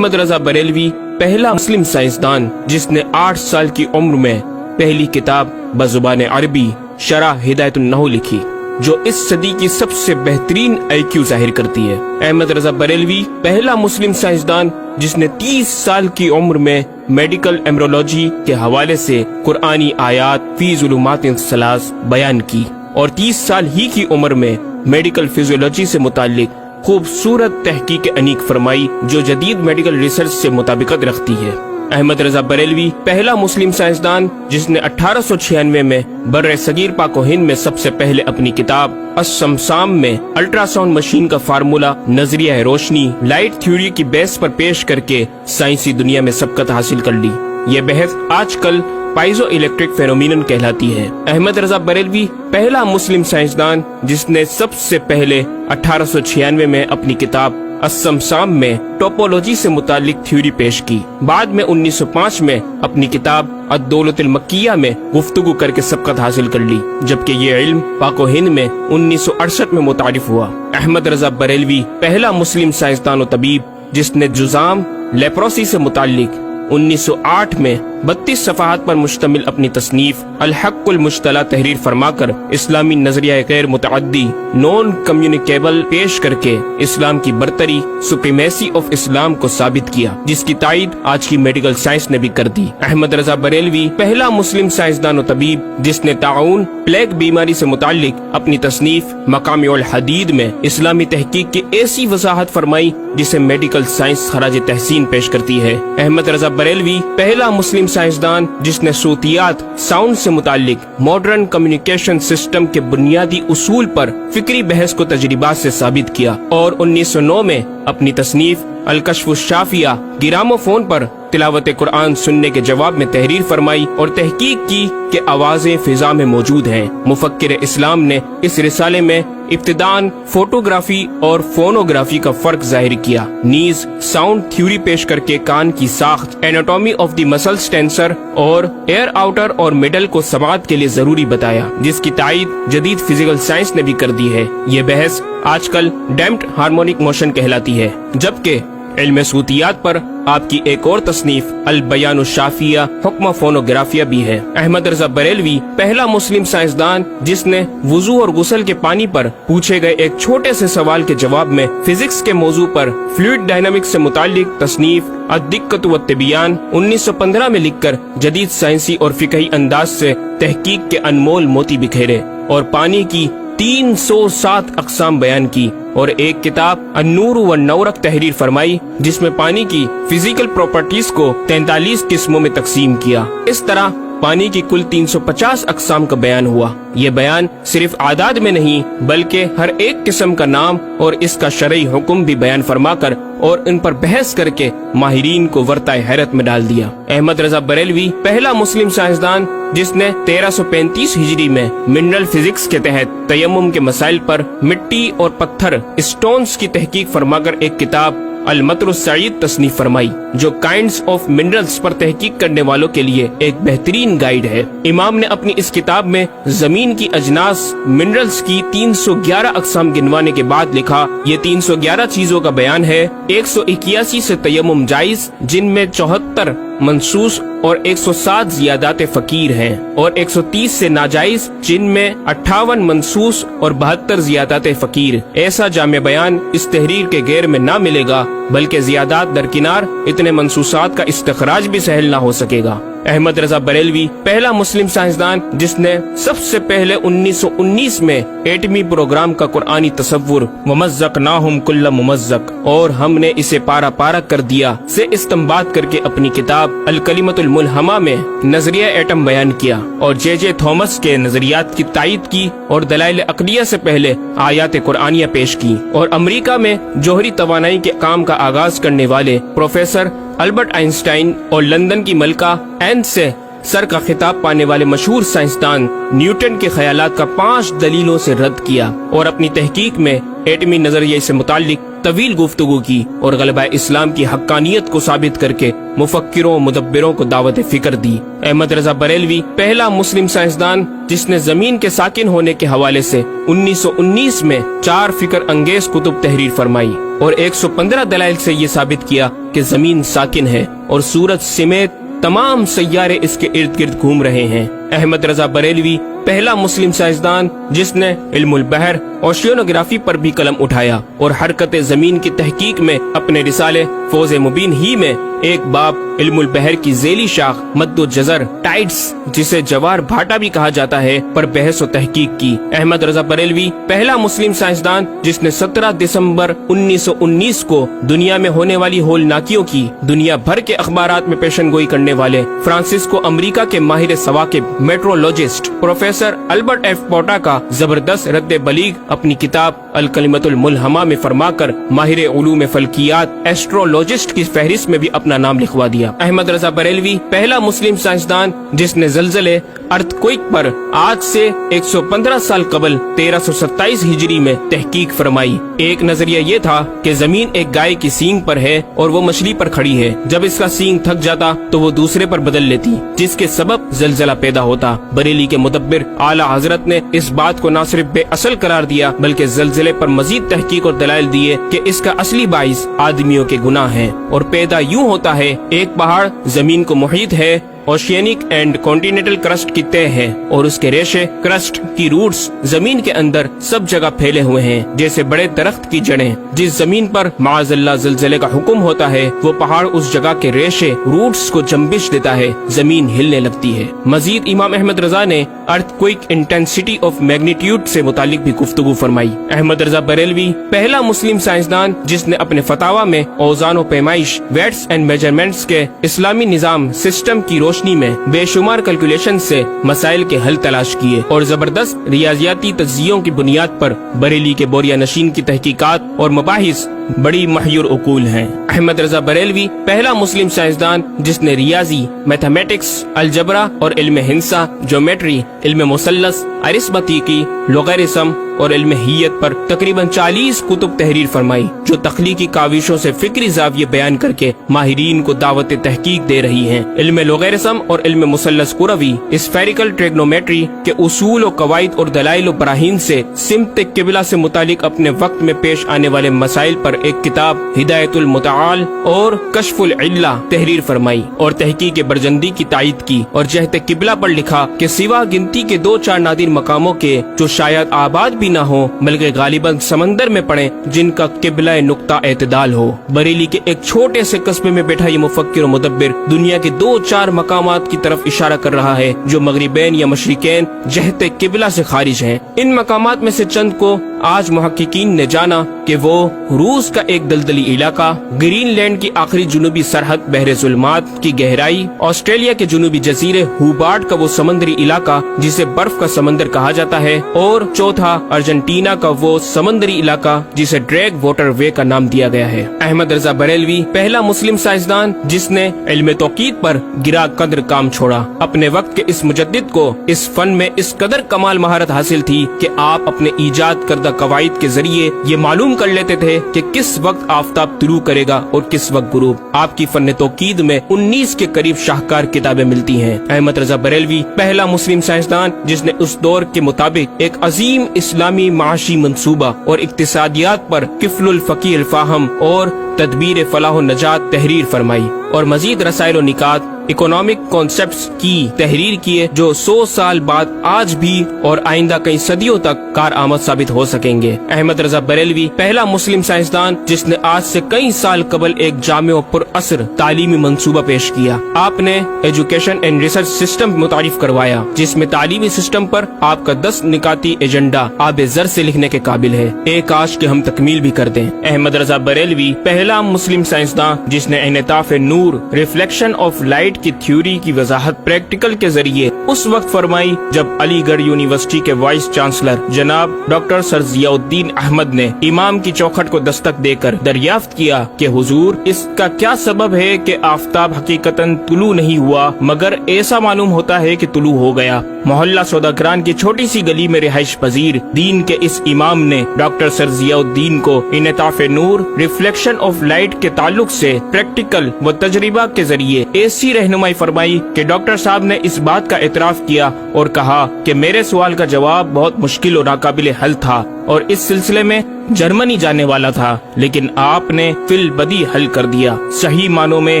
احمد رضا بریلوی پہلا مسلم سائنسدان جس نے 8 سال کی عمر میں پہلی کتاب بزبان عربی شرح ہدایت النحو لکھی، جو اس صدی کی سب سے بہترین IQ ظاہر کرتی ہے۔ احمد رضا بریلوی پہلا مسلم سائنسدان جس نے 30 سال کی عمر میں میڈیکل ایمبرولوجی کے حوالے سے قرآنی آیات فی ظلمات ثلاث بیان کی، اور 30 سال ہی کی عمر میں میڈیکل فزیولوجی سے متعلق خوبصورت تحقیق انیق فرمائی، جو جدید میڈیکل ریسرچ سے مطابقت رکھتی ہے۔ احمد رضا بریلوی پہلا مسلم سائنسدان جس نے 1896 میں بر صغیر پاک و ہند میں سب سے پہلے اپنی کتاب السمسام میں الٹرا ساؤنڈ مشین کا فارمولا نظریہ روشنی لائٹ تھیوری کی بیس پر پیش کر کے سائنسی دنیا میں سبقت حاصل کر لی۔ یہ بحث آج کل پائزو الیکٹرک فینومینن کہلاتی ہے۔ احمد رضا بریلوی پہلا مسلم سائنسدان جس نے سب سے پہلے 1896 میں اپنی کتاب السمسام میں ٹوپولوجی سے متعلق تھیوری پیش کی۔ بعد میں 1905 میں اپنی کتاب الدولۃ المکیہ میں گفتگو کر کے سبقت حاصل کر لی، جبکہ یہ علم پاک و ہند میں 1968 میں متعارف ہوا۔ احمد رضا بریلوی پہلا مسلم سائنسدان و طبیب جس نے جذام لیپروسی سے متعلق 1908 میں 32 صفحات پر مشتمل اپنی تصنیف الحق المشتلہ تحریر فرما کر اسلامی نظریہ غیر متعدی نون کمیونیکیبل پیش کر کے اسلام کی برتری سپریمیسی آف اسلام کو ثابت کیا، جس کی تائید آج کی میڈیکل سائنس نے بھی کر دی۔ احمد رضا بریلوی پہلا مسلم سائنسدان و طبیب جس نے طاعون پلیگ بیماری سے متعلق اپنی تصنیف مقامع الحدید میں اسلامی تحقیق کی ایسی وضاحت فرمائی جسے میڈیکل سائنس خراج تحسین پیش کرتی ہے۔ احمد رضا بریلوی پہلا مسلم سائنسدان جس نے صوتیات ساؤنڈ سے متعلق ماڈرن کمیونیکیشن سسٹم کے بنیادی اصول پر فکری بحث کو تجربات سے ثابت کیا، اور 1909 میں اپنی تصنیف الکشف الشافیہ گرامو فون پر تلاوت قرآن سننے کے جواب میں تحریر فرمائی اور تحقیق کی کہ آوازیں فضا میں موجود ہیں۔ مفکر اسلام نے اس رسالے میں ابتداً فوٹوگرافی اور فونوگرافی کا فرق ظاہر کیا، نیز ساؤنڈ تھیوری پیش کر کے کان کی ساخت anatomy of the muscles tensor اور ایئر آؤٹر اور مڈل کو سماعت کے لیے ضروری بتایا، جس کی تائید جدید فزیکل سائنس نے بھی کر دی ہے۔ یہ بحث آج کل ڈیمپڈ ہارمونک موشن کہلاتی ہے، جبکہ علم صوتیات پر آپ کی ایک اور تصنیف البیان الشافیہ حکم فونوگرافیہ بھی ہے۔ احمد رضا بریلوی پہلا مسلم سائنسدان جس نے وضو اور غسل کے پانی پر پوچھے گئے ایک چھوٹے سے سوال کے جواب میں فزکس کے موضوع پر فلوئڈ ڈائنامکس سے متعلق تصنیف الدقۃ والتبیان 1915 میں لکھ کر جدید سائنسی اور فقہی انداز سے تحقیق کے انمول موتی بکھیرے اور پانی کی 307 اقسام بیان کی، اور ایک کتاب النور والنورق تحریر فرمائی جس میں پانی کی فزیکل پراپرٹیز کو 43 قسموں میں تقسیم کیا۔ اس طرح پانی کی کل 350 اقسام کا بیان ہوا۔ یہ بیان صرف اعداد میں نہیں بلکہ ہر ایک قسم کا نام اور اس کا شرعی حکم بھی بیان فرما کر اور ان پر بحث کر کے ماہرین کو ورطۂ حیرت میں ڈال دیا۔ احمد رضا بریلوی پہلا مسلم سائنسدان جس نے 1335 ہجری میں منرل فزکس کے تحت تیمم کے مسائل پر مٹی اور پتھر اسٹونز کی تحقیق فرما کر ایک کتاب المطر السعید تصنیف فرمائی، جو کائنڈز آف منرلز پر تحقیق کرنے والوں کے لیے ایک بہترین گائیڈ ہے۔ امام نے اپنی اس کتاب میں زمین کی اجناس منرلز کی 311 اقسام گنوانے کے بعد لکھا، یہ 311 چیزوں کا بیان ہے۔ 181 سے تیمم جائز، جن میں 74 منصوص اور 107 زیادات فقیر ہیں، اور 130 سے ناجائز، جن میں 58 منصوص اور 72 زیادات فقیر۔ ایسا جامع بیان اس تحریر کے غیر میں نہ ملے گا، بلکہ زیادات درکنار اتنے منصوصات کا استخراج بھی سہل نہ ہو سکے گا۔ احمد رضا بریلوی پہلا مسلم سائنسدان جس نے سب سے پہلے 1919 میں ایٹمی پروگرام کا قرآنی تصور ومزقناہم کل ممزق، اور ہم نے اسے پارا پارا کر دیا سے استنباط کر کے اپنی کتاب الکلمۃ الملہمہ میں نظریہ ایٹم بیان کیا، اور جے تھامس کے نظریات کی تائید کی اور دلائل عقلیہ سے پہلے آیات قرآنیہ پیش کی، اور امریکہ میں جوہری توانائی کے کام کا آغاز کرنے والے پروفیسر البرٹ آئنسٹائن اور لندن کی ملکہ این سے سر کا خطاب پانے والے مشہور سائنسدان نیوٹن کے خیالات کا 5 دلیلوں سے رد کیا، اور اپنی تحقیق میں ایٹمی نظریے سے متعلق طویل گفتگو کی اور غلبہ اسلام کی حقانیت کو ثابت کر کے مفکروں مدبروں کو دعوت فکر دی۔ احمد رضا بریلوی پہلا مسلم سائنسدان جس نے زمین کے ساکن ہونے کے حوالے سے 1919 میں 4 فکر انگیز کتب تحریر فرمائی اور 115 دلائل سے یہ ثابت کیا کہ زمین ساکن ہے اور سورج سمیت تمام سیارے اس کے ارد گرد گھوم رہے ہیں۔ احمد رضا بریلوی پہلا مسلم سائنسدان جس نے علم البحر اوشینوگرافی پر بھی قلم اٹھایا اور حرکت زمین کی تحقیق میں اپنے رسالے فوز مبین ہی میں ایک باب علم البحر کی ذیلی شاخ مد و جزر ٹائڈز جسے جوار بھاٹا بھی کہا جاتا ہے پر بحث و تحقیق کی۔ احمد رضا بریلوی پہلا مسلم سائنسدان جس نے 17 دسمبر 1919 کو دنیا میں ہونے والی ہولناکیوں کی دنیا بھر کے اخبارات میں پیشن گوئی کرنے والے فرانسسکو امریکہ کے ماہر سواقب میٹرولوجسٹ پروفیسر البرٹ ایف پوٹا کا زبردست رد بلیغ اپنی کتاب الکلمۃ الملہمہ میں فرما کر ماہر علوم فلکیات ایسٹرولوجسٹ کی فہرست میں بھی اپنا نام لکھوا دیا۔ احمد رضا بریلوی پہلا مسلم سائنسدان جس نے زلزلے ارتھکوئک پر آج سے 115 سال قبل 1327 ہجری میں تحقیق فرمائی۔ ایک نظریہ یہ تھا کہ زمین ایک گائے کی سینگ پر ہے اور وہ مچھلی پر کھڑی ہے، جب اس کا سینگ تھک جاتا تو وہ دوسرے پر بدل لیتی جس کے سبب زلزلہ پیدا ہوتا۔ بریلی کے مدبر اعلی حضرت نے اس بات کو نہ صرف بے اصل قرار دیا بلکہ زلزلے پر مزید تحقیق اور دلائل دیے کہ اس کا اصلی باعث آدمیوں کے گناہ ہیں اور پیدا یوں ہوتا ہے۔ ایک پہاڑ زمین کو محیط ہے، اوشینک اینڈ کانٹیننٹل کرسٹ کی تہ ہے اور اس کے ریشے کرسٹ کی روٹس زمین کے اندر سب جگہ پھیلے ہوئے ہیں جیسے بڑے درخت کی جڑیں۔ جس زمین پر معاذ اللہ زلزلے کا حکم ہوتا ہے وہ پہاڑ اس جگہ کے ریشے روٹس کو جنبش دیتا ہے، زمین ہلنے لگتی ہے۔ مزید امام احمد رضا نے ارتھ کوئک انٹینسٹی آف میگنیٹیوڈ سے متعلق بھی گفتگو فرمائی۔ احمد رضا بریلوی پہلا مسلم سائنسدان جس نے اپنے فتاوی میں اوزان و پیمائش ویٹس اینڈ میجرمنٹس کے اسلامی نظام سسٹم کی روشنی میں بے شمار کیلکولیشن سے مسائل کے حل تلاش کیے اور زبردست ریاضیاتی تجزیوں کی بنیاد پر بریلی کے بوریا نشین کی تحقیقات اور مباحث بڑی محیر عقول ہیں۔ احمد رضا بریلوی پہلا مسلم سائنسدان جس نے ریاضی، میتھمیٹکس، الجبرا اور علم ہندسہ، جیومیٹری، علم مثلث، ارثمیٹکی، لوگرثم اور علم ہیت پر تقریباً 40 کتب تحریر فرمائی جو تخلیقی کاوشوں سے فکری زاویے بیان کر کے ماہرین کو دعوت تحقیق دے رہی ہیں۔ علم لوگرثم اور علم مثلث کروی، اسفیریکل ٹریگنومیٹری کے اصول و قواعد اور دلائل و براہین سے سمت قبلہ سے متعلق اپنے وقت میں پیش آنے والے مسائل پر ایک کتاب ہدایت المتعال اور کشف العلہ تحریر فرمائی اور تحقیق برجندی کی تائید کی اور جہت قبلہ پر لکھا کہ سوا گنتی کے 2-4 نادر مقاموں کے جو شاید آباد بھی نہ ہو بلکہ غالباً سمندر میں پڑے جن کا قبلہ نقطہ اعتدال ہو۔ بریلی کے ایک چھوٹے سے قصبے میں بیٹھا یہ مفکر و مدبر دنیا کے 2-4 مقامات کی طرف اشارہ کر رہا ہے جو مغربین یا مشرقین جہت قبلہ سے خارج ہیں۔ ان مقامات میں سے چند کو آج محققین نے جانا کہ وہ روس کا ایک دلدلی علاقہ، گرین لینڈ کی آخری جنوبی سرحد بحر ظلمات کی گہرائی، آسٹریلیا کے جنوبی جزیرے ہوبارٹ کا وہ سمندری علاقہ جسے برف کا سمندر کہا جاتا ہے، اور چوتھا ارجنٹینا کا وہ سمندری علاقہ جسے ڈریگ واٹر وے کا نام دیا گیا ہے۔ احمد رضا بریلوی پہلا مسلم سائنسدان جس نے علم توقید پر گرا قدر کام چھوڑا۔ اپنے وقت کے اس مجدد کو اس فن میں اس قدر کمال مہارت حاصل تھی کہ آپ اپنے ایجاد کردہ قواعد کے ذریعے یہ معلوم کر لیتے تھے کہ کس وقت آفتاب طلوع کرے گا اور کس وقت غروب۔ آپ کی فن توقید میں 19 کے قریب شاہکار کتابیں ملتی ہیں۔ احمد رضا بریلوی پہلا مسلم سائنسدان جس نے اس دور کے مطابق ایک عظیم اسلامی معاشی منصوبہ اور اقتصادیات پر کفل الفقی الفاہم اور تدبیر فلاح و نجات تحریر فرمائی اور مزید رسائل و نکات اکنامک کانسیپٹس کی تحریر کیے جو 100 سال بعد آج بھی اور آئندہ کئی صدیوں تک کارآمد ثابت ہو سکیں گے۔ احمد رضا بریلوی پہلا مسلم سائنسدان جس نے آج سے کئی سال قبل ایک جامع و پر اثر تعلیمی منصوبہ پیش کیا۔ آپ نے ایجوکیشن اینڈ ریسرچ سسٹم متعارف کروایا جس میں تعلیمی سسٹم پر آپ کا 10 نکاتی ایجنڈا آب زر سے لکھنے کے قابل ہے، ایک کاش کہ ہم تکمیل بھی کر دیں۔ احمد رضا بریلوی پہلا مسلم سائنسدان جس نے انعطاف نور، ریفلیکشن آف لائٹ کی تھیوری کی وضاحت پریکٹیکل کے ذریعے اس وقت فرمائی جب علی گڑھ یونیورسٹی کے وائس چانسلر جناب ڈاکٹر سر ضیاء الدین احمد نے امام کی چوکھٹ کو دستک دے کر دریافت کیا کہ حضور اس کا کیا سبب ہے کہ آفتاب حقیقتاً طلوع نہیں ہوا مگر ایسا معلوم ہوتا ہے کہ طلوع ہو گیا۔ محلہ سوداگران کی چھوٹی سی گلی میں رہائش پذیر دین کے اس امام نے ڈاکٹر سر ضیاء الدین کو انعطاف نور ریفلیکشن آف لائٹ کے تعلق سے پریکٹیکل و تجربہ کے ذریعے ایسی رہنمائی فرمائی کہ ڈاکٹر صاحب نے اس بات کا اعتراف کیا اور کہا کہ میرے سوال کا جواب بہت مشکل اور ناقابل حل تھا اور اس سلسلے میں جرمنی جانے والا تھا، لیکن آپ نے فی البدی حل کر دیا۔ صحیح معنوں میں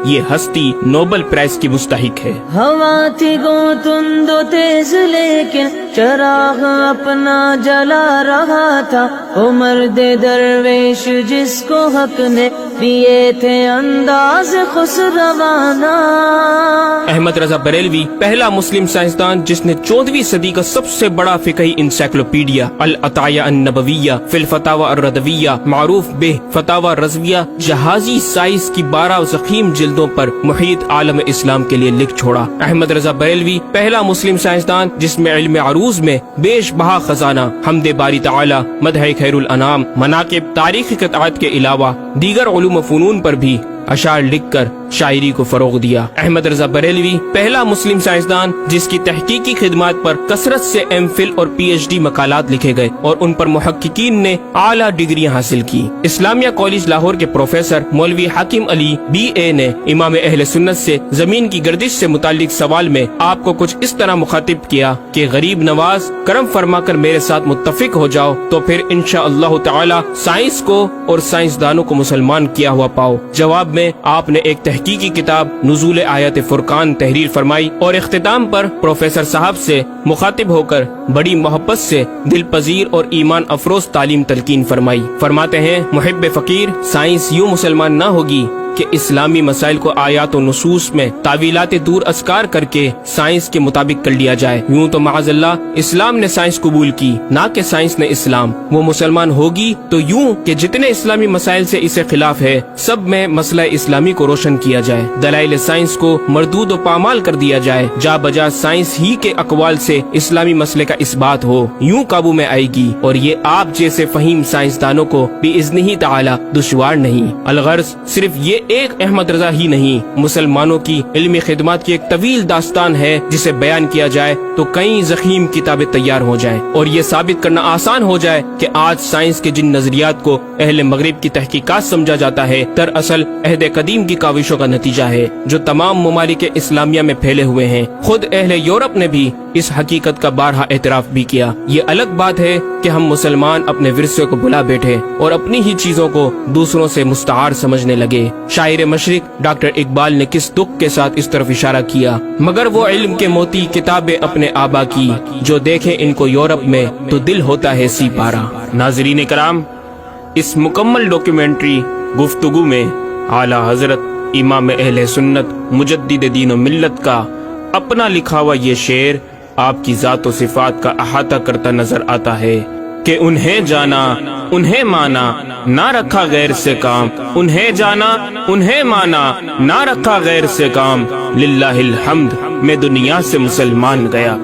یہ ہستی نوبل پرائز کی مستحق ہے۔ ہوا تھی گو تند و تیز لیکن چراغ اپنا جلا رہا تھا، وہ مرد درویش جس کو حق نے دیے تھے انداز خسروانہ۔ احمد رضا بریلوی پہلا مسلم سائنسدان جس نے 14ویں صدی کا سب سے بڑا فقہی انسائکلوپیڈیا العطایہ النبویہ فی الفتاوی الردویہ معروف بہ فتاوی رضویہ جہازی سائنس کی 12 ضخیم جلدوں پر محیط عالم اسلام کے لیے لکھ چھوڑا۔ احمد رضا بریلوی پہلا مسلم سائنسدان جس میں علم عروض میں بیش بہا خزانہ حمد باری تعالی، مدح خیر الانام، مناقب، تاریخی قطعات کے علاوہ دیگر علوم و فنون پر بھی اشعار لکھ کر شاعری کو فروغ دیا۔ احمد رضا بریلوی پہلا مسلم سائنسدان جس کی تحقیقی خدمات پر کثرت سے ایم فل اور پی ایچ ڈی مقالات لکھے گئے اور ان پر محققین نے اعلیٰ ڈگریاں حاصل کی۔ اسلامیہ کالج لاہور کے پروفیسر مولوی حاکم علی بی اے نے امام اہل سنت سے زمین کی گردش سے متعلق سوال میں آپ کو کچھ اس طرح مخاطب کیا کہ غریب نواز کرم فرما کر میرے ساتھ متفق ہو جاؤ تو پھر انشاءاللہ تعالی سائنس کو اور سائنسدانوں کو مسلمان کیا ہوا پاؤ۔ جواب میں آپ نے ایک تحقیقی کتاب نزول آیات فرقان تحریر فرمائی اور اختتام پر پروفیسر صاحب سے مخاطب ہو کر بڑی محبت سے دل پذیر اور ایمان افروز تعلیم تلقین فرمائی۔ فرماتے ہیں محب فقیر سائنس یوں مسلمان نہ ہوگی کہ اسلامی مسائل کو آیات و نصوص میں تعویلات دور ازکار کر کے سائنس کے مطابق کر لیا جائے۔ یوں تو معاذ اللہ اسلام نے سائنس قبول کی نہ کہ سائنس نے اسلام۔ وہ مسلمان ہوگی تو یوں کہ جتنے اسلامی مسائل سے اسے خلاف ہے سب میں مسئلہ اسلامی کو روشن کیا جائے، دلائل سائنس کو مردود و پامال کر دیا جائے، جا بجا سائنس ہی کے اقوال سے اسلامی مسئلے کا اثبات ہو، یوں قابو میں آئے گی۔ اور یہ آپ جیسے فہیم سائنسدانوں کو بِإِذْنِهِ تعالی دشوار نہیں۔ الغرض صرف یہ ایک احمد رضا ہی نہیں، مسلمانوں کی علمی خدمات کی ایک طویل داستان ہے جسے بیان کیا جائے تو کئی ضخیم کتابیں تیار ہو جائیں اور یہ ثابت کرنا آسان ہو جائے کہ آج سائنس کے جن نظریات کو اہل مغرب کی تحقیقات سمجھا جاتا ہے دراصل عہد قدیم کی کاوشوں کا نتیجہ ہے جو تمام ممالک اسلامیہ میں پھیلے ہوئے ہیں۔ خود اہل یورپ نے بھی اس حقیقت کا بارہا اعتراف بھی کیا۔ یہ الگ بات ہے کہ ہم مسلمان اپنے ورثے کو بلا بیٹھے اور اپنی ہی چیزوں کو دوسروں سے مستعار سمجھنے لگے۔ شاعر مشرق ڈاکٹر اقبال نے کس دکھ کے ساتھ اس طرف اشارہ کیا، مگر وہ علم کے موتی کتابیں اپنے آبا کی، جو دیکھیں ان کو یورپ میں تو دل ہوتا ہے سی پارا۔ ناظرین کرام، اس مکمل ڈاکیومنٹری گفتگو میں اعلیٰ حضرت امام اہل سنت مجدد دین و ملت کا اپنا لکھا ہوا یہ شعر آپ کی ذات و صفات کا احاطہ کرتا نظر آتا ہے کہ انہیں جانا انہیں مانا نہ رکھا غیر سے کام، انہیں جانا انہیں مانا نہ رکھا غیر سے کام، للہ الحمد میں دنیا سے مسلمان گیا۔